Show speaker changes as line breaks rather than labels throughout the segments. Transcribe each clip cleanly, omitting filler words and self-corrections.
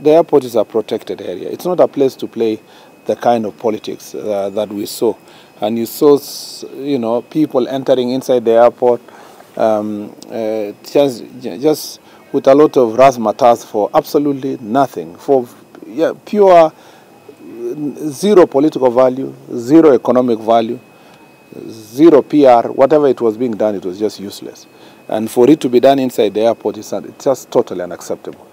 the airport is a protected area. It's not a place to play the kind of politics that we saw. And you saw, you know, people entering inside the airport just with a lot of razzmatazz for absolutely nothing, for pure zero political value, zero economic value, zero PR. Whatever it was being done, it was just useless. And for it to be done inside the airport, it's just totally unacceptable.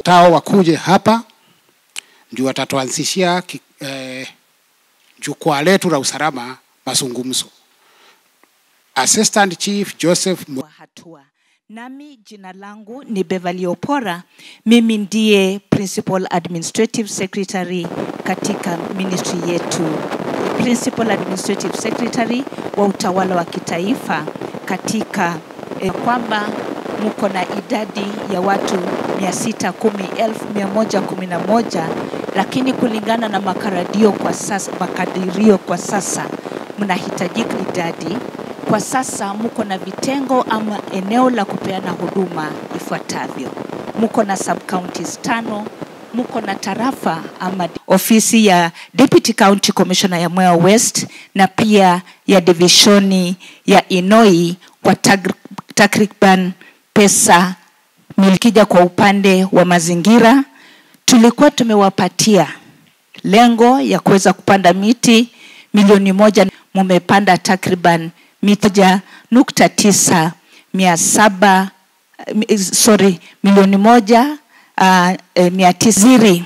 Tao wakuje hapa ndio watatuanzishia jukwaa letu la usalama mazungumzo. Assistant Chief Joseph
hatua. Nami jina langu ni Beverly Opora. Mimi ndiye Principal Administrative Secretary katika ministry yetu. Principal Administrative Secretary wa utawala wa kitaifa katika kwamba mko na idadi ya watu 610,111, lakini kulingana na makadirio kwa sasa mnahitajika idadi. Kwa sasa mko na vitengo ama eneo la kupeana huduma ifuatavyo. Mko na sub-counties 5, mko na tarafa ama ofisi ya Deputy County Commissioner ya Mwea West na pia ya divisioni ya Inoi kwa takriban pesa milikija. Kwa upande wa mazingira tulikuwa tumewapatia lengo ya kuweza kupanda miti milioni 1, mumepanda takriban miti 1.9 milioni 1,900.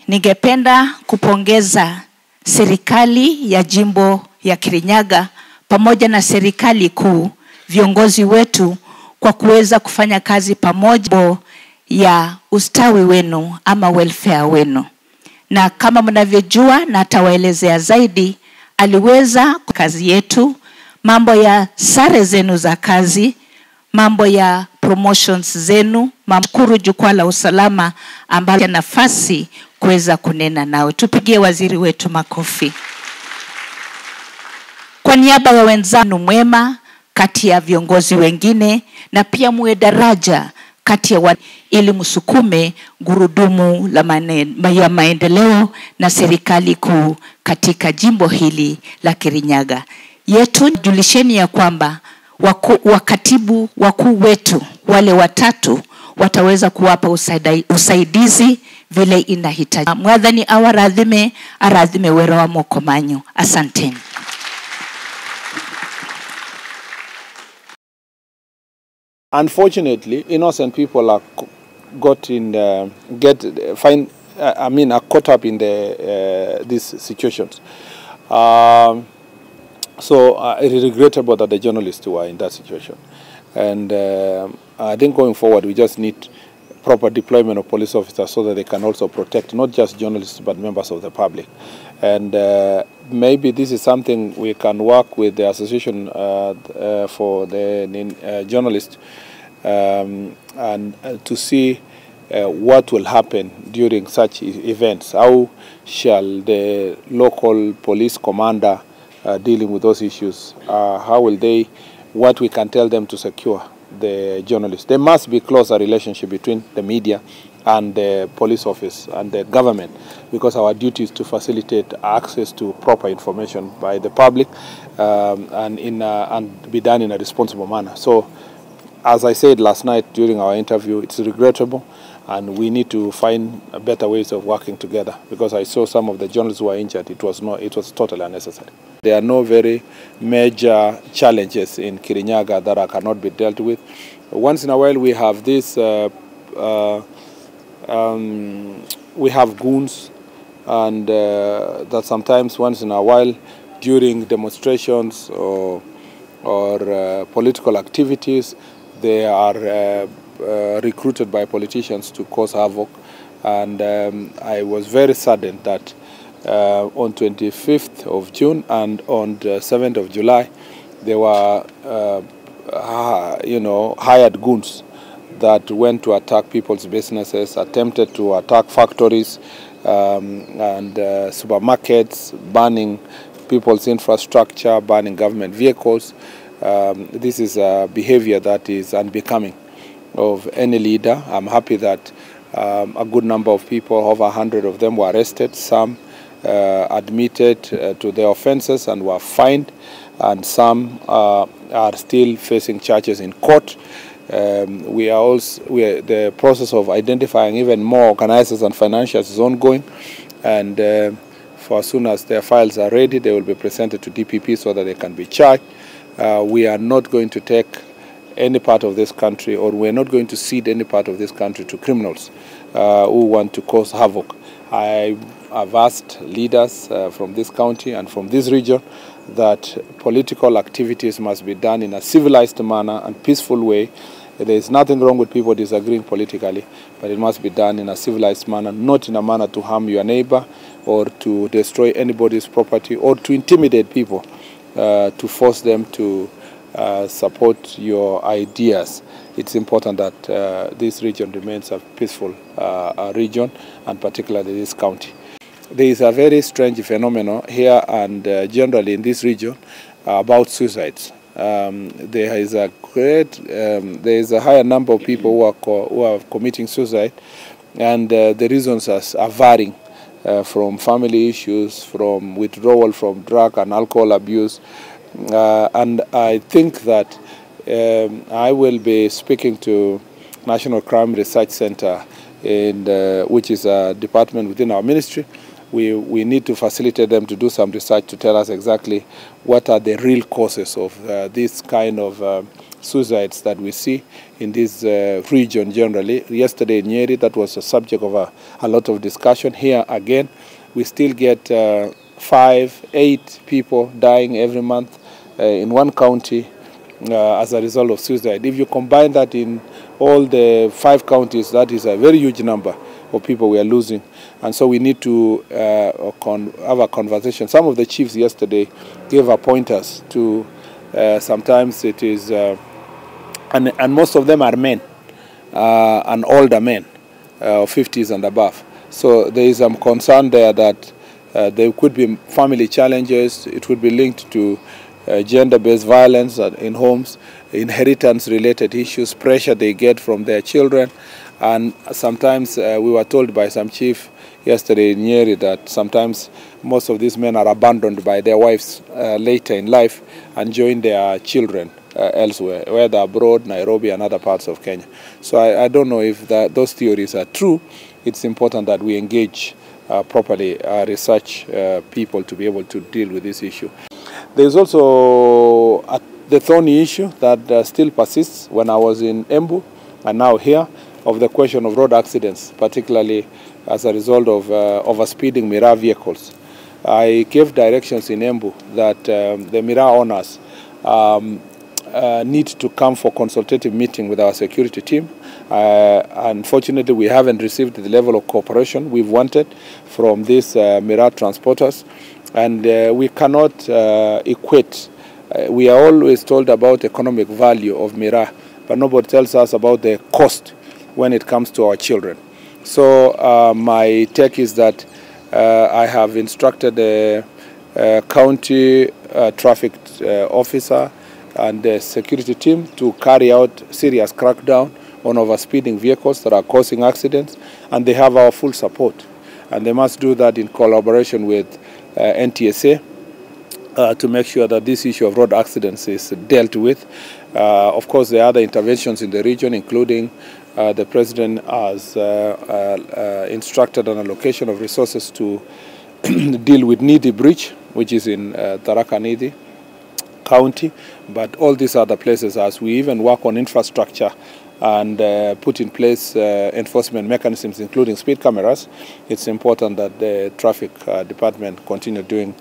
Ningependa kupongeza serikali ya jimbo ya Kirinyaga pamoja na serikali kuu, viongozi wetu kwa kuweza kufanya kazi pamoja ya ustawi wenu ama welfare wenu. Na kama mnavyojua na atawaelezea zaidi, aliweza kazi yetu, mambo ya sare zenu za kazi, mambo ya promotions zenu, mamkuru jukwaa la usalama ambayo nafasi kuweza kunena nao. Tupigie waziri wetu makofi. Kwa niaba ya wenzangu mwema kati ya viongozi wengine na pia muwe daraja kati ya ili msukume gurudumu la maendeleo na serikali kuu katika jimbo hili la Kirinyaga. Yetu julisheni ya kwamba wakatibu wakuu wetu wale watatu wataweza kuwapa usaidizi vile inahitaji. Mwadhani aradhime wero wa Murkomen. Asanteni.
Unfortunately, innocent people are are caught up in these situations. It is regrettable that the journalists were in that situation. And I think going forward, we just need proper deployment of police officers so that they can also protect not just journalists but members of the public. And maybe this is something we can work with the Association for the Journalists and to see what will happen during such events. How shall the local police commander dealing with those issues, how will they, what we can tell them to secure the journalists. There must be closer relationship between the media and the police office and the government, because our duty is to facilitate access to proper information by the public and be done in a responsible manner. So, as I said last night during our interview, it's regrettable, and we need to find better ways of working together, because I saw some of the journalists who were injured. It was totally unnecessary. There are no very major challenges in Kirinyaga that cannot be dealt with. Once in a while we have this, we have goons, and that sometimes once in a while during demonstrations or political activities, they are recruited by politicians to cause havoc. And I was very saddened that on 25th of June and on the 7th of July, there were, hired goons that went to attack people's businesses, attempted to attack factories and supermarkets, burning people's infrastructure, burning government vehicles. This is a behavior that is unbecoming of any leader. I'm happy that a good number of people, over 100 of them, were arrested. Some admitted to their offenses and were fined, and some are still facing charges in court. The process of identifying even more organizers and financiers is ongoing, and for as soon as their files are ready, they will be presented to DPP so that they can be charged. We are not going to take any part of this country, or we're not going to cede any part of this country to criminals who want to cause havoc. I have asked leaders from this county and from this region that political activities must be done in a civilized manner and peaceful way. There is nothing wrong with people disagreeing politically, but it must be done in a civilized manner, not in a manner to harm your neighbor or to destroy anybody's property or to intimidate people, to force them to support your ideas. It's important that this region remains a peaceful region, and particularly this county. There is a very strange phenomenon here and generally in this region about suicides. There is a higher number of people who are committing suicide, and the reasons are varying from family issues, from withdrawal from drug and alcohol abuse. And I think that I will be speaking to National Crime Research Center, which is a department within our ministry. We need to facilitate them to do some research to tell us exactly what are the real causes of this kind of suicides that we see in this region generally. Yesterday in Nyeri, that was a subject of a lot of discussion. Here again, we still get 5, 8 people dying every month in one county as a result of suicide. If you combine that in all the 5 counties, that is a very huge number of people we are losing. And so we need to have a conversation. Some of the chiefs yesterday gave pointers to sometimes it is, and most of them are men, and older men, 50s and above. So there is some concern there that there could be family challenges. It would be linked to gender-based violence in homes, inheritance-related issues, pressure they get from their children. And sometimes we were told by some chief yesterday in Nyeri that sometimes most of these men are abandoned by their wives later in life and join their children elsewhere, whether abroad, Nairobi, and other parts of Kenya. So I don't know if those theories are true. It's important that we engage properly research people to be able to deal with this issue. There's also a the thorny issue that still persists when I was in Embu and now here, of the question of road accidents, particularly as a result of overspeeding Miraa vehicles. I gave directions in Embu that the Miraa owners need to come for consultative meeting with our security team. Unfortunately, we haven't received the level of cooperation we've wanted from these Miraa transporters, and we cannot equate. We are always told about economic value of Miraa, but nobody tells us about the cost when it comes to our children. So my take is that I have instructed the county traffic officer and the security team to carry out serious crackdown on overspeeding vehicles that are causing accidents, and they have our full support. And they must do that in collaboration with NTSA to make sure that this issue of road accidents is dealt with. Of course, there are other interventions in the region, including the President has instructed an allocation of resources to deal with Nidi Bridge, which is in Tharaka Nithi County. But all these other places, as we even work on infrastructure and put in place enforcement mechanisms, including speed cameras, it's important that the traffic department continue doing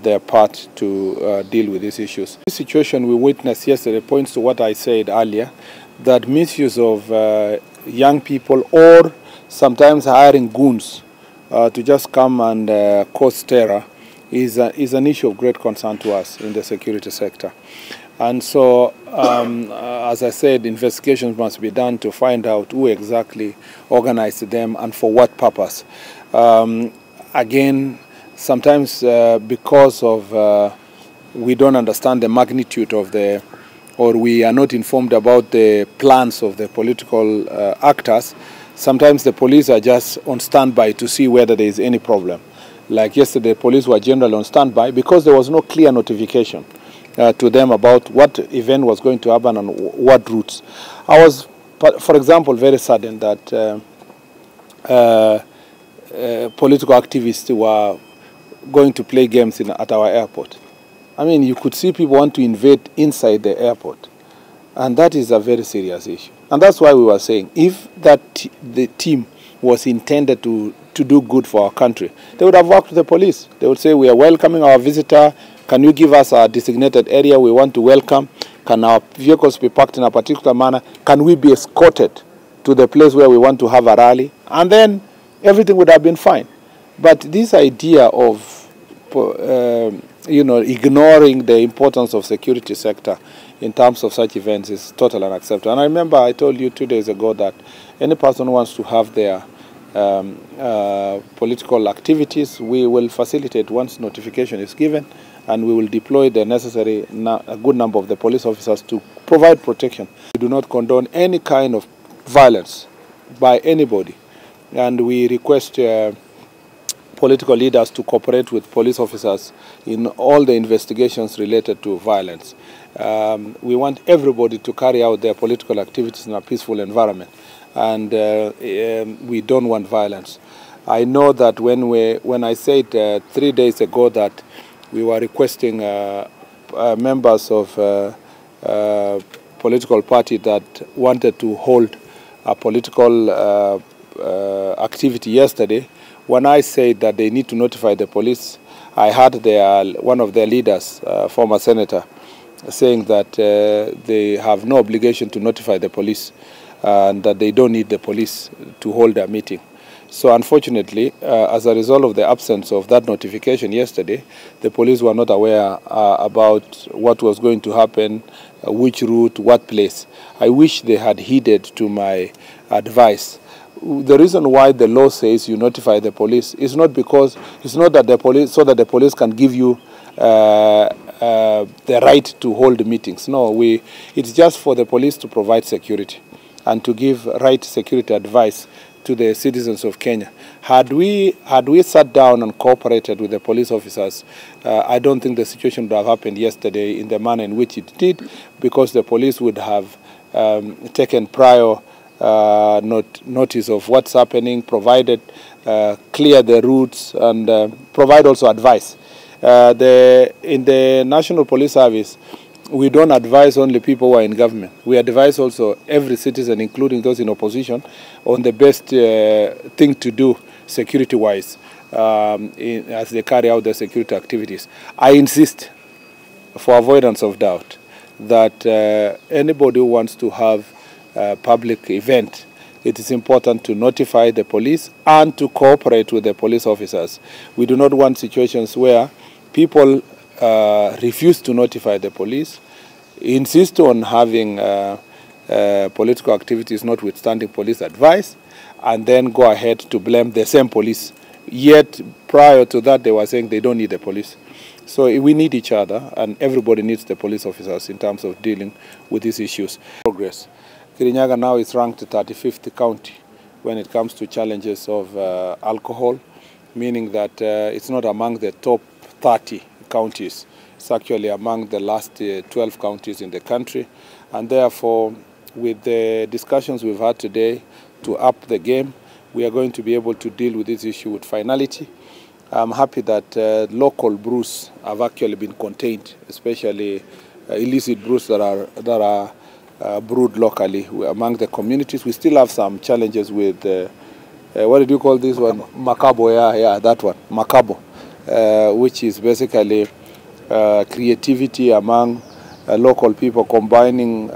their part to deal with these issues. The situation we witnessed yesterday points to what I said earlier, that misuse of young people or sometimes hiring goons to just come and cause terror is an issue of great concern to us in the security sector. And so, as I said, investigations must be done to find out who exactly organized them and for what purpose. Again, sometimes because of we don't understand the magnitude of or we are not informed about the plans of the political actors, sometimes the police are just on standby to see whether there is any problem. Like yesterday, police were generally on standby because there was no clear notification to them about what event was going to happen and what routes. I was, for example, very saddened that political activists were going to play games at our airport. I mean, you could see people want to invade inside the airport, and that is a very serious issue. And that's why we were saying, if the team was intended to do good for our country, they would have worked with the police. They would say, we are welcoming our visitor. Can you give us a designated area we want to welcome? Can our vehicles be parked in a particular manner? Can we be escorted to the place where we want to have a rally? And then everything would have been fine. But this idea of ignoring the importance of security sector in terms of such events is totally unacceptable. And I remember I told you 2 days ago that any person who wants to have their political activities, we will facilitate once notification is given, and we will deploy the necessary, a good number of the police officers to provide protection. We do not condone any kind of violence by anybody, and we request political leaders to cooperate with police officers in all the investigations related to violence. We want everybody to carry out their political activities in a peaceful environment, and we don't want violence. I know that when I said 3 days ago that we were requesting members of political party that wanted to hold a political activity yesterday, when I said that they need to notify the police, I heard one of their leaders, former senator, saying that they have no obligation to notify the police and that they don't need the police to hold their meeting. So unfortunately, as a result of the absence of that notification yesterday, the police were not aware about what was going to happen, which route, what place. I wish they had heeded to my advice. The reason why the law says you notify the police is not because it's not that the police, so that the police can give you the right to hold meetings. No, it's just for the police to provide security and to give right security advice to the citizens of Kenya. Had we sat down and cooperated with the police officers, I don't think the situation would have happened yesterday in the manner in which it did, because the police would have taken prior notice of what's happening, provided clear the routes, and provide also advice. In the National Police Service, we don't advise only people who are in government. We advise also every citizen, including those in opposition, on the best thing to do security-wise as they carry out their security activities. I insist, for avoidance of doubt, that anybody who wants to have a public event, it is important to notify the police and to cooperate with the police officers. We do not want situations where people refuse to notify the police, insist on having political activities notwithstanding police advice, and then go ahead to blame the same police. Yet prior to that, they were saying they don't need the police. So we need each other, and everybody needs the police officers in terms of dealing with these issues. Progress. Kirinyaga now is ranked 35th county when it comes to challenges of alcohol, meaning that it's not among the top 30 counties. It's actually among the last 12 counties in the country. And therefore, with the discussions we've had today to up the game, we are going to be able to deal with this issue with finality. I'm happy that local brews have actually been contained, especially illicit brews that are brewed locally among the communities. We still have some challenges with, what did you call this one? Makabo, yeah, that one, Makabo, which is basically creativity among local people combining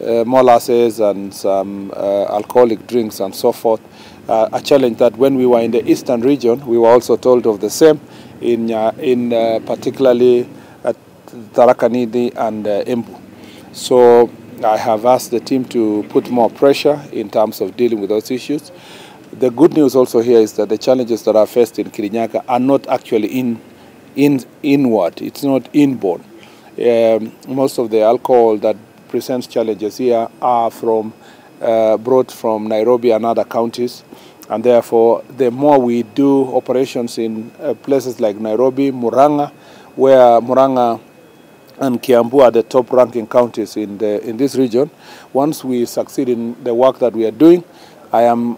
molasses and some alcoholic drinks and so forth. A challenge that when we were in the eastern region, we were also told of the same, in particularly at Tarakanidi and Embu. So I have asked the team to put more pressure in terms of dealing with those issues. The good news also here is that the challenges that are faced in Kirinyaga are not actually inward. It's not inborn. Most of the alcohol that presents challenges here are brought from Nairobi and other counties, and therefore the more we do operations in places like Nairobi, Murang'a, where Murang'a and Kiambu are the top ranking counties in this region, once we succeed in the work that we are doing, I am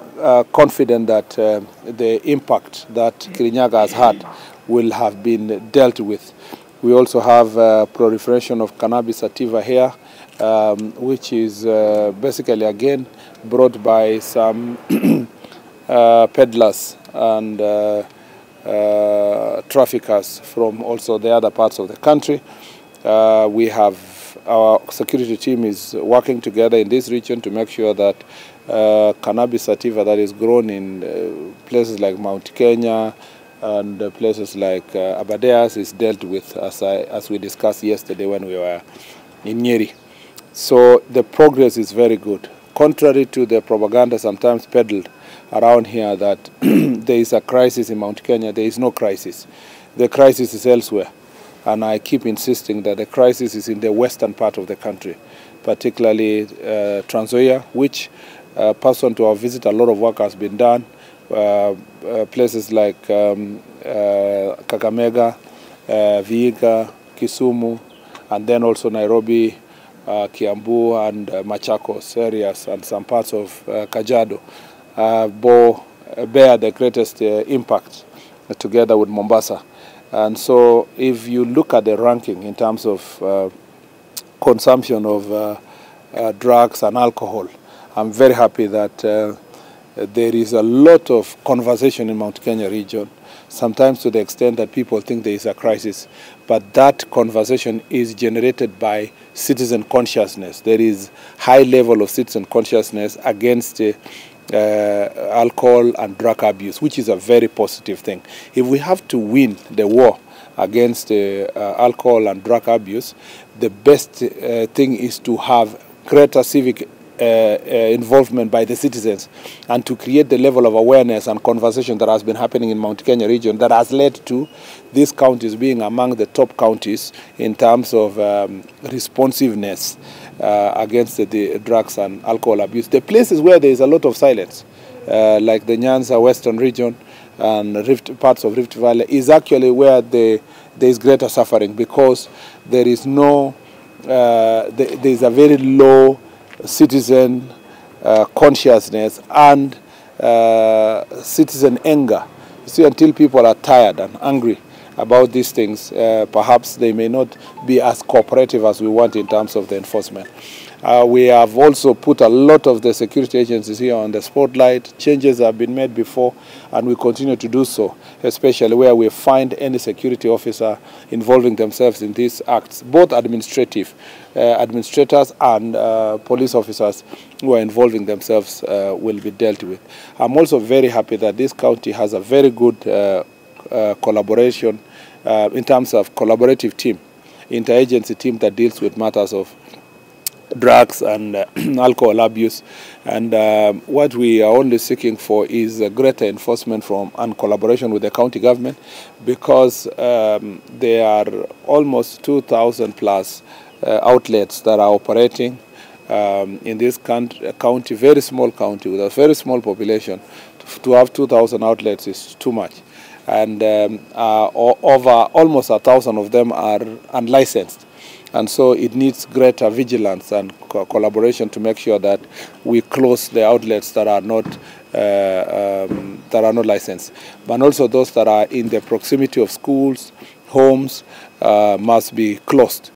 confident that the impact that Kirinyaga has had will have been dealt with. We also have proliferation of cannabis sativa here, which is basically again brought by some peddlers and traffickers from also the other parts of the country. Our security team is working together in this region to make sure that cannabis sativa that is grown in places like Mount Kenya and places like Abadeas is dealt with, as we discussed yesterday when we were in Nyeri. So the progress is very good. Contrary to the propaganda sometimes peddled around here that there is a crisis in Mount Kenya, there is no crisis. The crisis is elsewhere. And I keep insisting that the crisis is in the western part of the country, particularly Trans Nzoia, which, pursuant to our visit, a lot of work has been done. Places like Kakamega, Vihiga, Kisumu, and then also Nairobi, Kiambu, and Machakos areas, and some parts of Kajiado bear the greatest impact together with Mombasa. And so if you look at the ranking in terms of consumption of drugs and alcohol, I'm very happy that there is a lot of conversation in Mount Kenya region, sometimes to the extent that people think there is a crisis. But that conversation is generated by citizen consciousness. There is high level of citizen consciousness against alcohol and drug abuse, which is a very positive thing. If we have to win the war against alcohol and drug abuse, the best thing is to have greater civic involvement by the citizens and to create the level of awareness and conversation that has been happening in Mount Kenya region that has led to these counties being among the top counties in terms of responsiveness against the drugs and alcohol abuse. The places where there is a lot of silence, like the Nyanza Western region and parts of Rift Valley, is actually where there is greater suffering, because there is no, there is a very low citizen consciousness and citizen anger. You see, until people are tired and angry about these things, perhaps they may not be as cooperative as we want in terms of the enforcement. We have also put a lot of the security agencies here on the spotlight. Changes have been made before, and we continue to do so, especially where we find any security officer involving themselves in these acts, both administrators and police officers who are involving themselves will be dealt with. I'm also very happy that this county has a very good collaboration in terms of collaborative team, interagency team that deals with matters of drugs and alcohol abuse, and what we are only seeking for is greater enforcement and collaboration with the county government, because there are almost 2,000 plus outlets that are operating in this county, very small county with a very small population. To have 2,000 outlets is too much, and over almost 1,000 of them are unlicensed. And so it needs greater vigilance and collaboration to make sure that we close the outlets that are not licensed. But also those that are in the proximity of schools, homes, must be closed.